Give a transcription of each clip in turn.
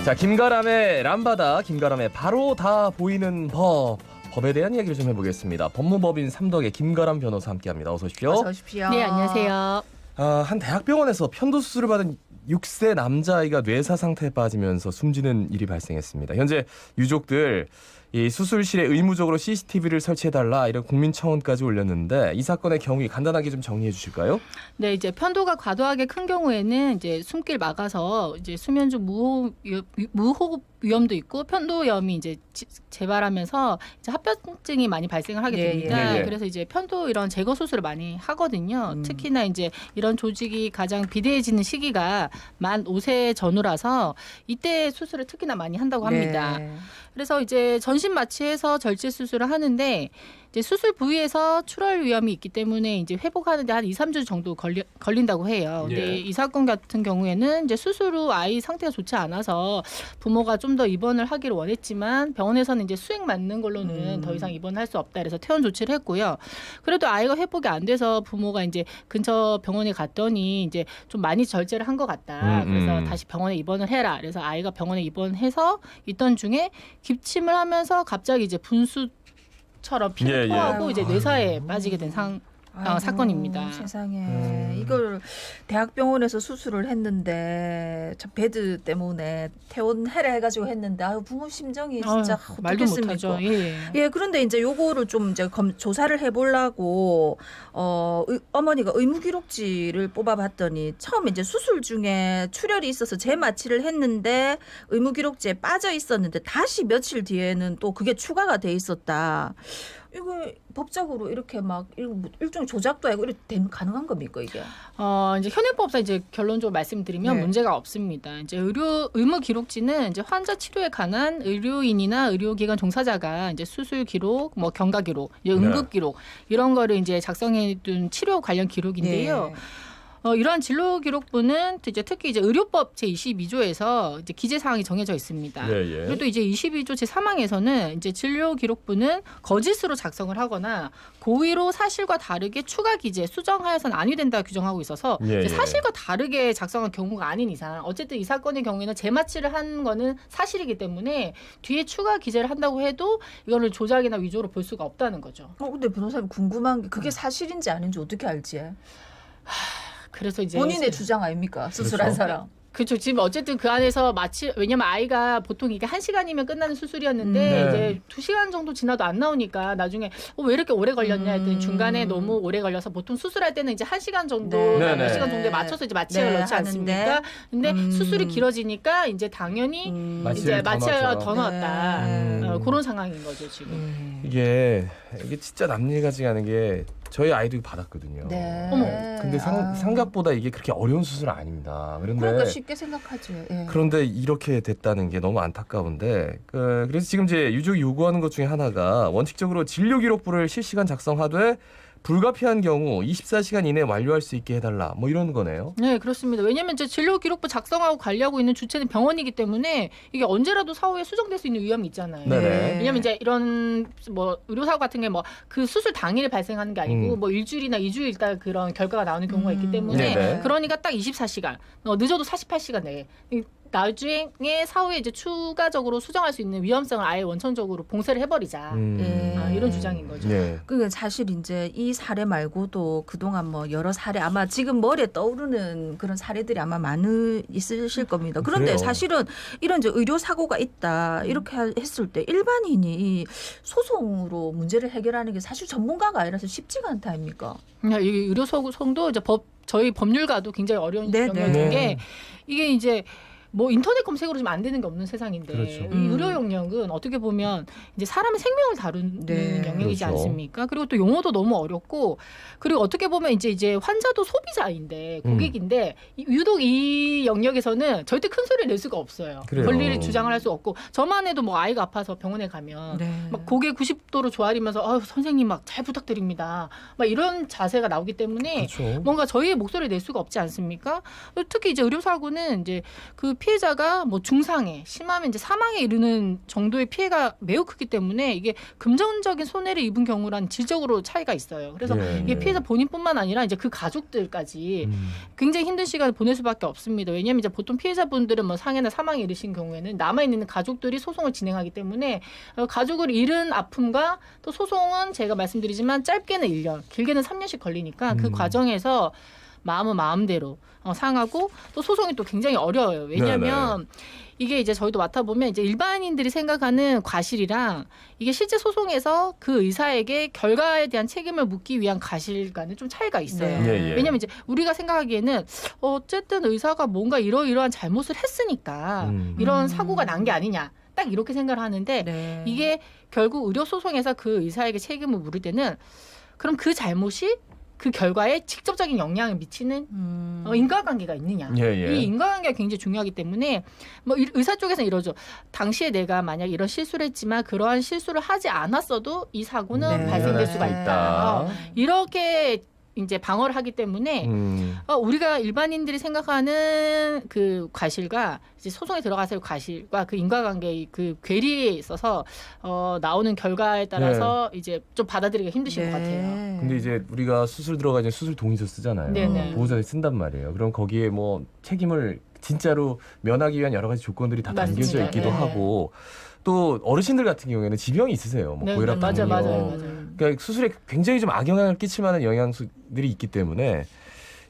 자, 김가람의 람바다, 김가람의 바로 다 보이는 법에 대한 이야기를 좀 해보겠습니다. 법무법인 삼덕의 김가람 변호사 함께합니다. 어서 오십시오. 어서 오십시오. 네, 안녕하세요. 한 대학병원에서 편도 수술을 받은 6세 남자아이가 뇌사 상태에 빠지면서 숨지는 일이 발생했습니다. 현재 유족들 이 수술실에 의무적으로 CCTV를 설치해달라 이런 국민청원까지 올렸는데 이 사건의 경위 간단하게 좀 정리해 주실까요? 네, 이제 편도가 과도하게 큰 경우에는 이제 숨길 막아서 이제 수면 중 무호흡 위험도 있고 편도염이 이제 재발하면서 이제 합병증이 많이 발생을 하게 됩니다. 예. 그래서 이제 편도 이런 제거 수술을 많이 하거든요. 특히나 이제 이런 조직이 가장 비대해지는 시기가 만 5세 전후라서 이때 수술을 특히나 많이 한다고 합니다. 네. 그래서 이제 전신 마취해서 절제 수술을 하는데 이제 수술 부위에서 출혈 위험이 있기 때문에 이제 회복하는데 한 2, 3주 정도 걸린다고 해요. 근데 예. 이 사건 같은 경우에는 이제 수술 후 아이 상태가 좋지 않아서 부모가 좀 더 입원을 하기를 원했지만 병원에서는 이제 수액 맞는 걸로는 더 이상 입원할 수 없다 그래서 퇴원 조치를 했고요. 그래도 아이가 회복이 안 돼서 부모가 이제 근처 병원에 갔더니 이제 좀 많이 절제를 한 것 같다. 그래서 다시 병원에 입원을 해라. 그래서 아이가 병원에 입원해서 있던 중에 기침을 하면서 갑자기 이제 분수처럼 피를 토하고 이제 뇌사에 빠지게 된 사건입니다. 세상에 이걸 대학병원에서 수술을 했는데 참 베드 때문에 퇴원해라 해가지고 했는데 아유 부모 심정이 진짜 말도 어떻겠습니까? 못하죠. 예. 예, 그런데 이제 요거를 좀 이제 조사를 해보려고 어머니가 의무기록지를 뽑아봤더니 처음에 이제 수술 중에 출혈이 있어서 재마취를 했는데 의무기록지에 빠져 있었는데 다시 며칠 뒤에는 또 그게 추가가 돼 있었다. 이거 법적으로 이렇게 막 일종의 조작도 아니고 이렇게 가능한 겁니까 이게? 이제 현행법상 이제 결론적으로 말씀드리면 네. 문제가 없습니다. 이제 의무 기록지는 이제 환자 치료에 관한 의료인이나 의료기관 종사자가 이제 수술 기록, 뭐 경과 기록, 응급 기록 이런 거를 이제 작성해둔 치료 관련 기록인데요. 네. 이러한 진로 기록부는 이제 특히 이제 의료법 제22조에서 이제 기재 사항이 정해져 있습니다. 예. 그리고 또 이제 22조 제3항에서는 이제 진료 기록부는 거짓으로 작성을 하거나 고의로 사실과 다르게 추가 기재, 수정하여서는 아니 된다 규정하고 있어서 이제 사실과 다르게 작성한 경우가 아닌 이상 어쨌든 이 사건의 경우에는 재마취를 한 거는 사실이기 때문에 뒤에 추가 기재를 한다고 해도 이거를 조작이나 위조로 볼 수가 없다는 거죠. 근데 변호사님 궁금한 게 그게 사실인지 아닌지 어떻게 알지? 그래서 이제 본인의 주장 아닙니까? 수술한 그렇죠. 사람. 그렇죠. 지금 어쨌든 그 안에서 왜냐면 아이가 보통 이게 1시간이면 끝나는 수술이었는데 이제 2시간 정도 지나도 안 나오니까 나중에 왜 이렇게 오래 걸렸냐 했더니 중간에 너무 오래 걸려서 보통 수술할 때는 이제 1시간 정도, 네. 몇 시간 정도에 맞춰서 이제 마취를 넣지 않습니까? 근데 수술이 길어지니까 이제 당연히 이제 마취를 더 넣었다. 그런 상황인 거죠, 지금. 이게 진짜 남일같이 하는 게 저희 아이도 받았거든요. 네. 어머. 근데 생각보다 이게 그렇게 어려운 수술은 아닙니다. 그러니까 쉽게 생각하지. 예. 그런데 이렇게 됐다는 게 너무 안타까운데 그래서 지금 이제 유족이 요구하는 것 중에 하나가 원칙적으로 진료 기록부를 실시간 작성하되 불가피한 경우 24시간 이내에 완료할 수 있게 해달라 뭐 이런 거네요. 네, 그렇습니다. 왜냐하면 이제 진료 기록부 작성하고 관리하고 있는 주체는 병원이기 때문에 이게 언제라도 사후에 수정될 수 있는 위험이 있잖아요. 네네. 왜냐하면 이제 이런 뭐 의료사고 같은 게 뭐 그 수술 당일에 발생하는 게 아니고 뭐 일주일이나 2주일 있다 그런 결과가 나오는 경우가 있기 때문에 네네. 그러니까 딱 24시간, 늦어도 48시간 내에 나중에 사후에 이제 추가적으로 수정할 수 있는 위험성을 아예 원천적으로 봉쇄를 해버리자. 이런 주장인 거죠. 네. 그 사실 이제 이 사례 말고도 그동안 뭐 여러 사례 아마 지금 머리에 떠오르는 그런 사례들이 아마 많이 있으실 겁니다. 그런데 그래요. 사실은 이런 이제 의료 사고가 있다 이렇게 했을 때 일반인이 이 소송으로 문제를 해결하는 게 사실 전문가가 아니라서 쉽지가 않다 아닙니까? 이 의료 소송도 이제 저희 법률가도 굉장히 어려운 네, 영역인 네. 게 이게 이제 뭐 인터넷 검색으로 좀 안 되는 게 없는 세상인데 그렇죠. 이 의료 영역은 어떻게 보면 이제 사람의 생명을 다루는 네. 영역이지 그렇죠. 않습니까? 그리고 또 용어도 너무 어렵고 그리고 어떻게 보면 이제 환자도 소비자인데 고객인데 유독 이 영역에서는 절대 큰 소리를 낼 수가 없어요. 그래요. 권리를 주장을 할 수 없고 저만 해도 뭐 아이가 아파서 병원에 가면 네. 막 고개 90도로 조아리면서 선생님 막 잘 부탁드립니다. 막 이런 자세가 나오기 때문에 그렇죠. 뭔가 저희의 목소리를 낼 수가 없지 않습니까? 특히 이제 의료사고는 이제 그 피해자가 뭐 중상해, 심하면 이제 사망에 이르는 정도의 피해가 매우 크기 때문에 이게 금전적인 손해를 입은 경우랑 질적으로 차이가 있어요. 그래서 예. 이게 피해자 본인뿐만 아니라 이제 그 가족들까지 굉장히 힘든 시간을 보낼 수밖에 없습니다. 왜냐하면 이제 보통 피해자분들은 뭐 상해나 사망에 이르신 경우에는 남아 있는 가족들이 소송을 진행하기 때문에 가족을 잃은 아픔과 또 소송은 제가 말씀드리지만 짧게는 1년, 길게는 3년씩 걸리니까 그 과정에서 마음은 마음대로 상하고 또 소송이 또 굉장히 어려워요. 왜냐하면 이게 이제 저희도 맡아보면 이제 일반인들이 생각하는 과실이랑 이게 실제 소송에서 그 의사에게 결과에 대한 책임을 묻기 위한 과실과는 좀 차이가 있어요. 네. 예, 예. 왜냐하면 이제 우리가 생각하기에는 어쨌든 의사가 뭔가 이러이러한 잘못을 했으니까 이런 사고가 난 게 아니냐. 딱 이렇게 생각을 하는데 네. 이게 결국 의료 소송에서 그 의사에게 책임을 물을 때는 그럼 그 잘못이 그 결과에 직접적인 영향을 미치는 인과관계가 있느냐. 예, 예. 이 인과관계가 굉장히 중요하기 때문에 뭐 의사 쪽에서는 이러죠. 당시에 내가 만약 이런 실수를 했지만 그러한 실수를 하지 않았어도 이 사고는 네. 발생될 수가 네. 있다. 이렇게 이제 방어를 하기 때문에 우리가 일반인들이 생각하는 그 과실과 이제 소송에 들어가서 과실과 그 인과관계의 그 괴리에 있어서 나오는 결과에 따라서 이제 좀 받아들이기가 힘드신 것 같아요. 근데 이제 우리가 수술 들어가 이제 수술 동의서 쓰잖아요. 네네. 보호자들이 쓴단 말이에요. 그럼 거기에 뭐 책임을 진짜로 면하기 위한 여러 가지 조건들이 다 담겨져 맞습니다. 있기도 네. 하고 또 어르신들 같은 경우에는 지병이 있으세요. 뭐 네, 고혈압, 맞아요, 당뇨. 맞아요. 그러니까 수술에 굉장히 좀 악영향을 끼칠 만한 영향들이 있기 때문에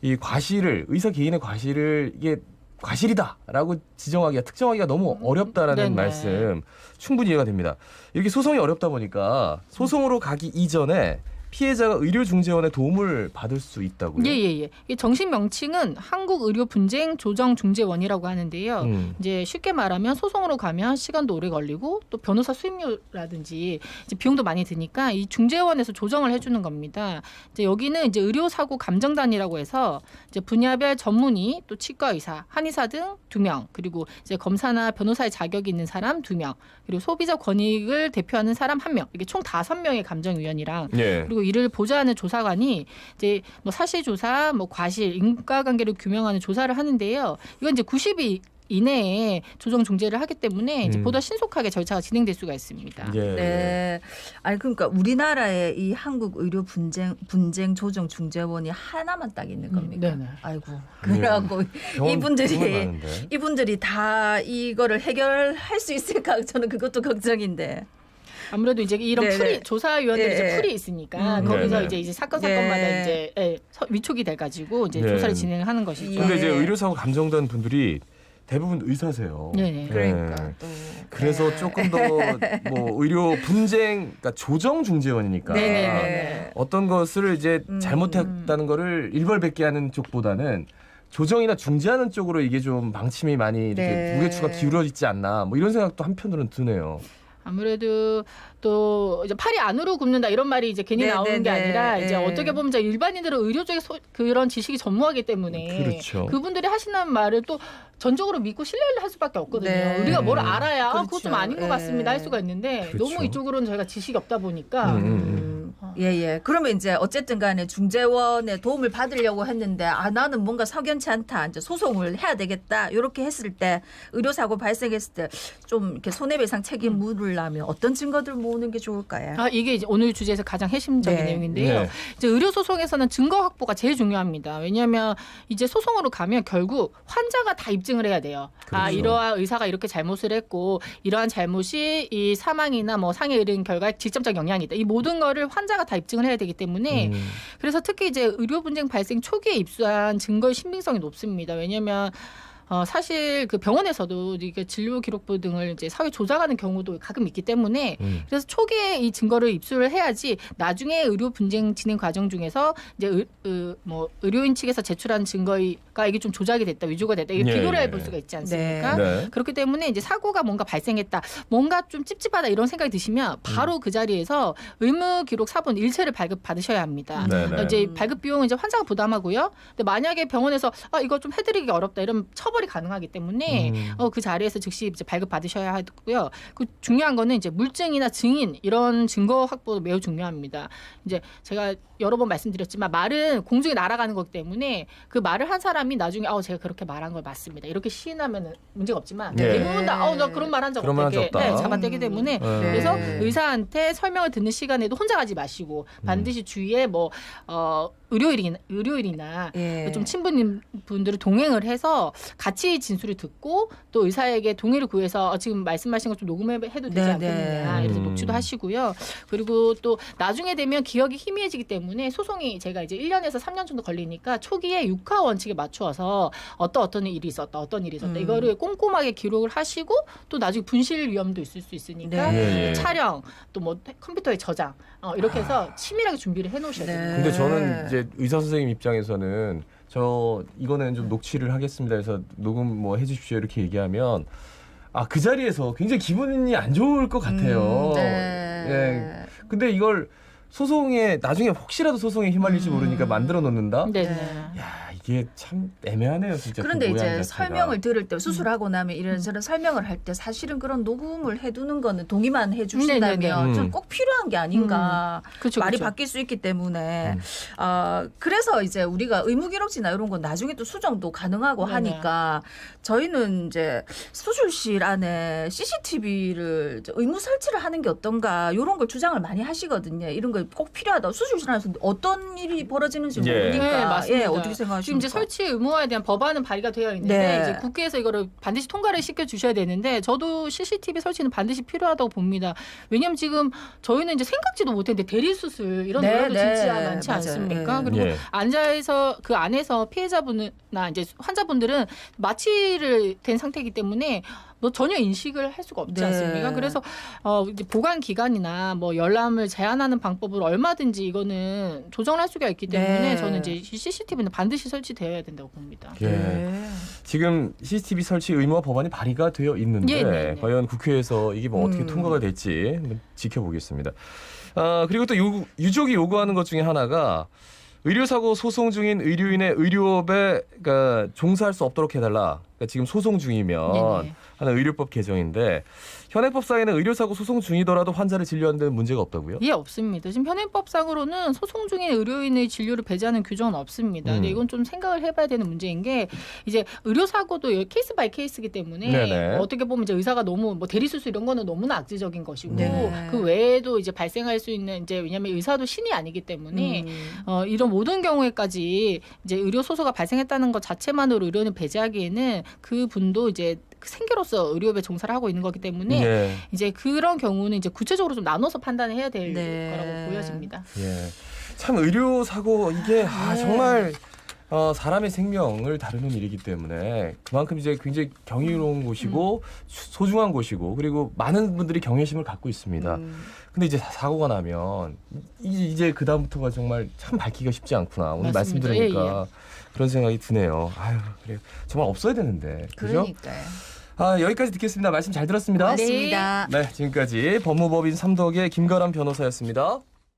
이 과실을 의사 개인의 과실을 이게 과실이다라고 지정하기가 특정하기가 너무 어렵다라는 네네. 말씀 충분히 이해가 됩니다. 이렇게 소송이 어렵다 보니까 소송으로 가기 이전에 피해자가 의료중재원의 도움을 받을 수 있다고요? 예예예. 이 정식 명칭은 한국의료분쟁조정중재원이라고 하는데요. 이제 쉽게 말하면 소송으로 가면 시간도 오래 걸리고 또 변호사 수임료라든지 이제 비용도 많이 드니까 이 중재원에서 조정을 해주는 겁니다. 이제 여기는 이제 의료사고 감정단이라고 해서 이제 분야별 전문의 또 치과의사, 한의사 등 2명 그리고 이제 검사나 변호사의 자격이 있는 사람 2명 그리고 소비자 권익을 대표하는 사람 1명 이게 총 5명의 감정위원이랑 예. 그리고 이를 보좌하는 조사관이 이제 뭐 사실 조사, 뭐 과실, 인과관계를 규명하는 조사를 하는데요. 이건 이제 90일 이내에 조정 중재를 하기 때문에 이제 보다 신속하게 절차가 진행될 수가 있습니다. 예. 네. 아니 그러니까 우리나라에 이 한국 의료 분쟁 조정 중재원이 하나만 딱 있는 겁니까? 네네. 아이고. 그래갖고 병원 정말 많은데. 이분들이 다 이거를 해결할 수 있을까? 저는 그것도 걱정인데. 아무래도 이제 이런 네네. 풀이 조사위원들이 네. 이제 풀이 있으니까 거기서 네네. 이제 사건마다 네. 이제 위촉이 돼가지고 이제 네. 조사를 진행하는 것이죠. 근데 예. 이제 의료사고 감정단 분들이 대부분 의사세요. 네네. 그러니까 네. 또 그래서 네. 조금 더 뭐 의료 분쟁, 그러니까 조정 중재원이니까 네. 어떤 것을 이제 잘못했다는 거를 일벌백계 하는 쪽보다는 조정이나 중재하는 쪽으로 이게 좀 방침이 많이 이렇게 네. 무게추가 기울어 있지 않나 뭐 이런 생각도 한편으로는 드네요. 아무래도 또 이제 팔이 안으로 굽는다 이런 말이 이제 괜히 네, 나오는 네, 게 네. 아니라 이제 네. 어떻게 보면 이제 일반인들은 의료 쪽에 그런 지식이 전무하기 때문에 그렇죠. 그분들이 하시는 말을 또 전적으로 믿고 신뢰를 할 수밖에 없거든요. 네. 우리가 뭘 알아야 그렇죠. 그것 좀 아닌 것 네. 같습니다 할 수가 있는데 그렇죠. 너무 이쪽으로는 저희가 지식이 없다 보니까 예. 그러면 이제 어쨌든 간에 중재원의 도움을 받으려고 했는데 나는 뭔가 석연치 않다. 이제 소송을 해야 되겠다. 이렇게 했을 때 의료사고 발생했을 때 좀 이렇게 손해배상 책임 물으려면 어떤 증거들 모으는 게 좋을까요? 이게 이제 오늘 주제에서 가장 핵심적인 네. 내용인데요. 네. 이제 의료 소송에서는 증거 확보가 제일 중요합니다. 왜냐하면 이제 소송으로 가면 결국 환자가 다 입증을 해야 돼요. 그렇죠. 이러한 의사가 이렇게 잘못을 했고 이러한 잘못이 이 사망이나 뭐 상해 이른 결과에 직접적 영향이 있다. 이 모든 거를 환자가 다 입증을 해야 되기 때문에 그래서 특히 이제 의료 분쟁 발생 초기에 입수한 증거의 신빙성이 높습니다. 왜냐하면 사실 그 병원에서도 이게 진료 기록부 등을 이제 사회 조작하는 경우도 가끔 있기 때문에 그래서 초기에 이 증거를 입수를 해야지 나중에 의료 분쟁 진행 과정 중에서 이제 뭐 의료인 측에서 제출한 증거가 이게 좀 조작이 됐다, 위조가 됐다 이게 예, 비교를 예. 해볼 수가 있지 않습니까? 네. 그렇기 때문에 이제 사고가 뭔가 발생했다, 뭔가 좀 찝찝하다 이런 생각이 드시면 바로 그 자리에서 의무 기록 사본 일체를 발급 받으셔야 합니다. 네네. 이제 발급 비용은 이제 환자가 부담하고요. 근데 만약에 병원에서 이거 좀 해드리기 어렵다 이러면 처벌이 가능하기 때문에 그 자리에서 즉시 이제 발급 받으셔야 하고요. 그 중요한 거는 이제 물증이나 증인 이런 증거 확보도 매우 중요합니다. 이제 제가 여러 번 말씀드렸지만 말은 공중에 날아가는 거기 때문에 그 말을 한 사람이 나중에 제가 그렇게 말한 걸 맞습니다. 이렇게 시인하면 문제가 없지만 예. 대부분 다 나 그런 말 한 적 그런 말한 적 없다. 없다. 네, 잡아떼기 때문에 네. 그래서 의사한테 설명을 듣는 시간에도 혼자 가지 마시고 반드시 주위에 뭐 의료인이나 예. 좀 친분인 분들을 동행을 해서 같이 진술을 듣고 또 의사에게 동의를 구해서 지금 말씀하신 거 좀 녹음해도 되지 네, 않겠느냐 네. 이래서 녹취도 하시고요. 그리고 또 나중에 되면 기억이 희미해지기 때문에 소송이 제가 이제 1년에서 3년 정도 걸리니까 초기에 육하 원칙에 맞추어서 어떤 일이 있었다 이거를 꼼꼼하게 기록을 하시고 또 나중에 분실 위험도 있을 수 있으니까 네. 예, 예. 촬영 또 뭐 컴퓨터에 저장 이렇게 해서 치밀하게 준비를 해놓으셔야 네. 됩니다. 근데 저는 이제 의사 선생님 입장에서는 이거는 좀 녹취를 하겠습니다 해서 녹음 뭐 해주십시오 이렇게 얘기하면 그 자리에서 굉장히 기분이 안 좋을 것 같아요. 네. 예. 근데 이걸 나중에 혹시라도 소송에 휘말릴지 모르니까 만들어 놓는다. 네네. 야, 이게 참 애매하네요, 진짜. 그런데 그 모양 이제 자체가. 설명을 들을 때 수술하고 나면 이런저런 설명을 할 때 사실은 그런 녹음을 해두는 거는 동의만 해주신다면 네네네. 좀 꼭 필요한 게 아닌가. 그쵸, 말이 그쵸. 바뀔 수 있기 때문에 그래서 이제 우리가 의무기록지나 이런 건 나중에 또 수정도 가능하고 네네. 하니까 저희는 이제 수술실 안에 CCTV를 의무 설치를 하는 게 어떤가 이런 걸 주장을 많이 하시거든요. 이런 거 꼭 필요하다. 수술실 안에서 어떤 일이 벌어지는지 예. 모르니까 네, 맞습니다. 어떻게 생각하십니까? 지금 이제 설치 의무화에 대한 법안은 발의가 되어 있는데 네. 이제 국회에서 이거를 반드시 통과를 시켜 주셔야 되는데 저도 CCTV 설치는 반드시 필요하다고 봅니다. 왜냐하면 지금 저희는 이제 생각지도 못했는데 대리 수술 이런 네, 노래도 네. 진짜 많지 맞아요. 않습니까? 예. 그리고 예. 앉아서 그 안에서 피해자분이나 이제 환자분들은 마취를 된 상태이기 때문에 뭐 전혀 인식을 할 수가 없지 네. 않습니까? 그래서 이제 보관 기간이나 뭐 열람을 제한하는 방법을 얼마든지 이거는 조정할 수가 있기 때문에 네. 저는 이제 CCTV는 반드시 설치되어야 된다고 봅니다. 예. 네. 지금 CCTV 설치 의무화 법안이 발의가 되어 있는데 예, 네, 네. 과연 국회에서 이게 뭐 어떻게 통과가 될지 한번 지켜보겠습니다. 그리고 또 유족이 요구하는 것 중에 하나가 의료사고 소송 중인 의료인의 의료업에 그러니까 종사할 수 없도록 해달라. 그러니까 지금 소송 중이면 네네. 하는 의료법 개정인데 현행법상에는 의료사고 소송 중이더라도 환자를 진료하는 데는 문제가 없다고요? 예, 없습니다. 지금 현행법상으로는 소송 중인 의료인의 진료를 배제하는 규정은 없습니다. 근데 이건 좀 생각을 해봐야 되는 문제인 게 이제 의료사고도 케이스 바이 케이스이기 때문에 네네. 어떻게 보면 이제 의사가 너무 뭐 대리수술 이런 거는 너무나 악질적인 것이고 네. 그 외에도 이제 발생할 수 있는 이제 왜냐하면 의사도 신이 아니기 때문에 이런 모든 경우에까지 이제 의료 소소가 발생했다는 것 자체만으로 의료인을 배제하기에는 그 분도 이제 생계로서 의료업에 종사를 하고 있는 거기 때문에 예. 이제 그런 경우는 이제 구체적으로 좀 나눠서 판단을 해야 될 네. 거라고 보여집니다. 예. 참 의료 사고 이게 네. 정말 사람의 생명을 다루는 일이기 때문에 그만큼 이제 굉장히 경이로운 곳이고 소중한 곳이고 그리고 많은 분들이 경외심을 갖고 있습니다. 근데 이제 사고가 나면 이제 그 다음부터가 정말 참 밝기가 쉽지 않구나. 오늘 말씀 맞습니다. 들으니까 그런 생각이 드네요. 아유, 그래 정말 없어야 되는데. 그죠? 그러니까요. 여기까지 듣겠습니다. 말씀 잘 들었습니다. 고맙습니다. 네, 지금까지 법무법인 삼덕의 김가람 변호사였습니다.